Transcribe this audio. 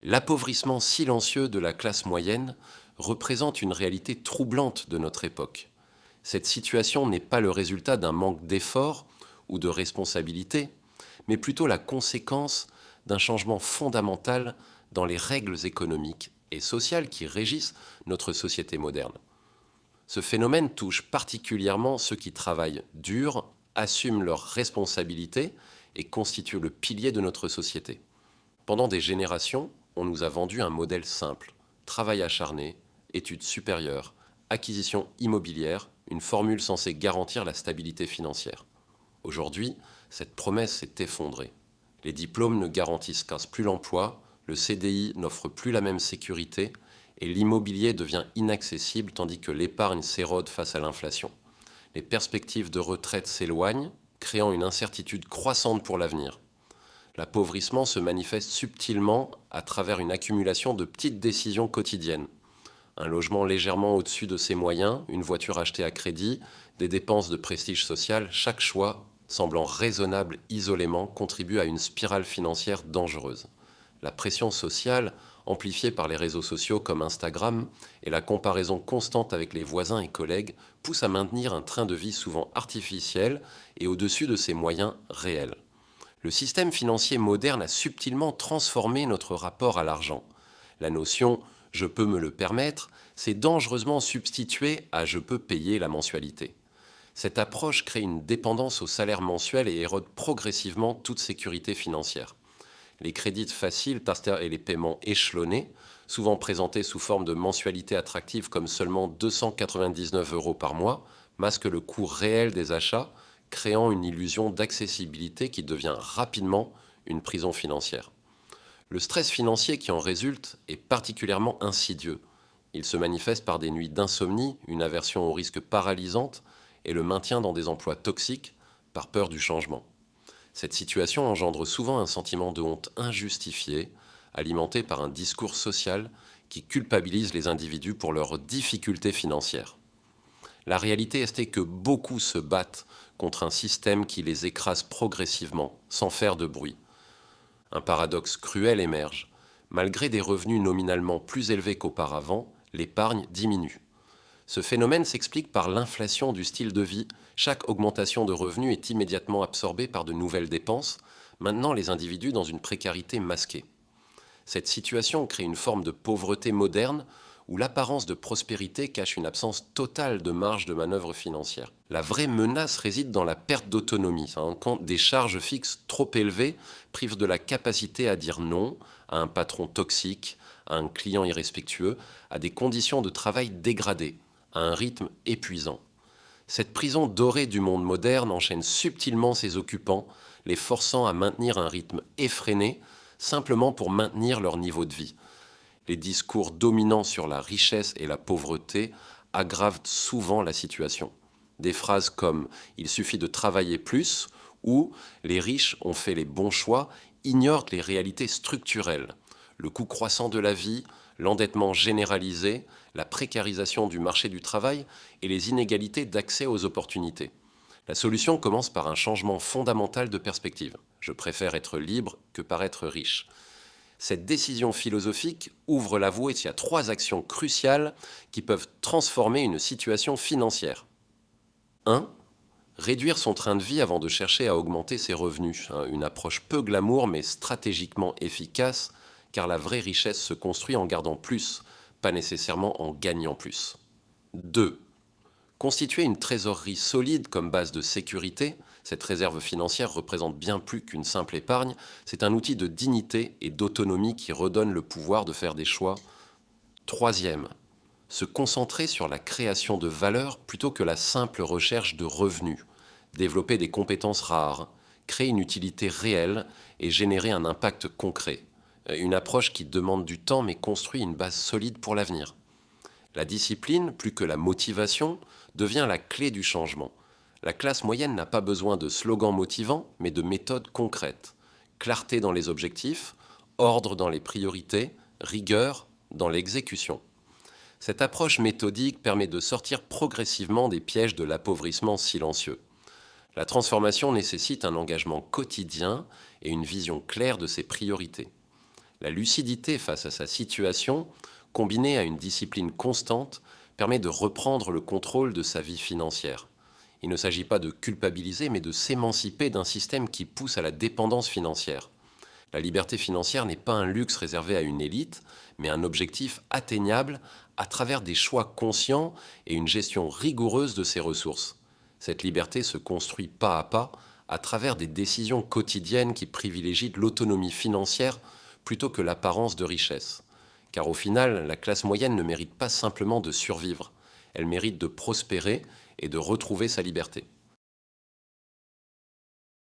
L'appauvrissement silencieux de la classe moyenne représente une réalité troublante de notre époque. Cette situation n'est pas le résultat d'un manque d'effort ou de responsabilité, mais plutôt la conséquence d'un changement fondamental dans les règles économiques et sociales qui régissent notre société moderne. Ce phénomène touche particulièrement ceux qui travaillent dur, assument leurs responsabilités et constituent le pilier de notre société. Pendant des générations, on nous a vendu un modèle simple: travail acharné, études supérieures, acquisition immobilière, une formule censée garantir la stabilité financière. Aujourd'hui, cette promesse s'est effondrée. Les diplômes ne garantissent plus l'emploi, le CDI n'offre plus la même sécurité et l'immobilier devient inaccessible tandis que l'épargne s'érode face à l'inflation. Les perspectives de retraite s'éloignent, créant une incertitude croissante pour l'avenir. L'appauvrissement se manifeste subtilement à travers une accumulation de petites décisions quotidiennes. Un logement légèrement au-dessus de ses moyens, une voiture achetée à crédit, des dépenses de prestige social, chaque choix, semblant raisonnable isolément, contribue à une spirale financière dangereuse. La pression sociale, amplifiée par les réseaux sociaux comme Instagram, et la comparaison constante avec les voisins et collègues, pousse à maintenir un train de vie souvent artificiel et au-dessus de ses moyens réels. Le système financier moderne a subtilement transformé notre rapport à l'argent. La notion «je peux me le permettre» s'est dangereusement substituée à «je peux payer la mensualité». Cette approche crée une dépendance au salaire mensuel et érode progressivement toute sécurité financière. Les crédits faciles et les paiements échelonnés, souvent présentés sous forme de mensualités attractives comme seulement 299 € par mois, masquent le coût réel des achats, créant une illusion d'accessibilité qui devient rapidement une prison financière. Le stress financier qui en résulte est particulièrement insidieux. Il se manifeste par des nuits d'insomnie, une aversion au risque paralysante et le maintien dans des emplois toxiques par peur du changement. Cette situation engendre souvent un sentiment de honte injustifié, alimenté par un discours social qui culpabilise les individus pour leurs difficultés financières. La réalité est que beaucoup se battent contre un système qui les écrase progressivement, sans faire de bruit. Un paradoxe cruel émerge. Malgré des revenus nominalement plus élevés qu'auparavant, l'épargne diminue. Ce phénomène s'explique par l'inflation du style de vie. Chaque augmentation de revenus est immédiatement absorbée par de nouvelles dépenses, maintenant les individus dans une précarité masquée. Cette situation crée une forme de pauvreté moderne où l'apparence de prospérité cache une absence totale de marge de manœuvre financière. La vraie menace réside dans la perte d'autonomie, quand des charges fixes trop élevées privent de la capacité à dire non à un patron toxique, à un client irrespectueux, à des conditions de travail dégradées, à un rythme épuisant. Cette prison dorée du monde moderne enchaîne subtilement ses occupants, les forçant à maintenir un rythme effréné, simplement pour maintenir leur niveau de vie. Les discours dominants sur la richesse et la pauvreté aggravent souvent la situation. Des phrases comme «il suffit de travailler plus» ou «les riches ont fait les bons choix» ignorent les réalités structurelles. Le coût croissant de la vie, l'endettement généralisé, la précarisation du marché du travail et les inégalités d'accès aux opportunités. La solution commence par un changement fondamental de perspective. Je préfère être libre que paraître riche. Cette décision philosophique ouvre la voie à 3 actions cruciales qui peuvent transformer une situation financière. 1. Réduire son train de vie avant de chercher à augmenter ses revenus. Une approche peu glamour mais stratégiquement efficace, car la vraie richesse se construit en gardant plus, pas nécessairement en gagnant plus. 2. Constituer une trésorerie solide comme base de sécurité, cette réserve financière représente bien plus qu'une simple épargne, c'est un outil de dignité et d'autonomie qui redonne le pouvoir de faire des choix. Troisième, se concentrer sur la création de valeur plutôt que la simple recherche de revenus, développer des compétences rares, créer une utilité réelle et générer un impact concret. Une approche qui demande du temps mais construit une base solide pour l'avenir. La discipline, plus que la motivation, devient la clé du changement. La classe moyenne n'a pas besoin de slogans motivants, mais de méthodes concrètes. Clarté dans les objectifs, ordre dans les priorités, rigueur dans l'exécution. Cette approche méthodique permet de sortir progressivement des pièges de l'appauvrissement silencieux. La transformation nécessite un engagement quotidien et une vision claire de ses priorités. La lucidité face à sa situation, combinée à une discipline constante, permet de reprendre le contrôle de sa vie financière. Il ne s'agit pas de culpabiliser, mais de s'émanciper d'un système qui pousse à la dépendance financière. La liberté financière n'est pas un luxe réservé à une élite, mais un objectif atteignable à travers des choix conscients et une gestion rigoureuse de ses ressources. Cette liberté se construit pas à travers des décisions quotidiennes qui privilégient l'autonomie financière plutôt que l'apparence de richesse. Car au final, la classe moyenne ne mérite pas simplement de survivre, elle mérite de prospérer et de retrouver sa liberté.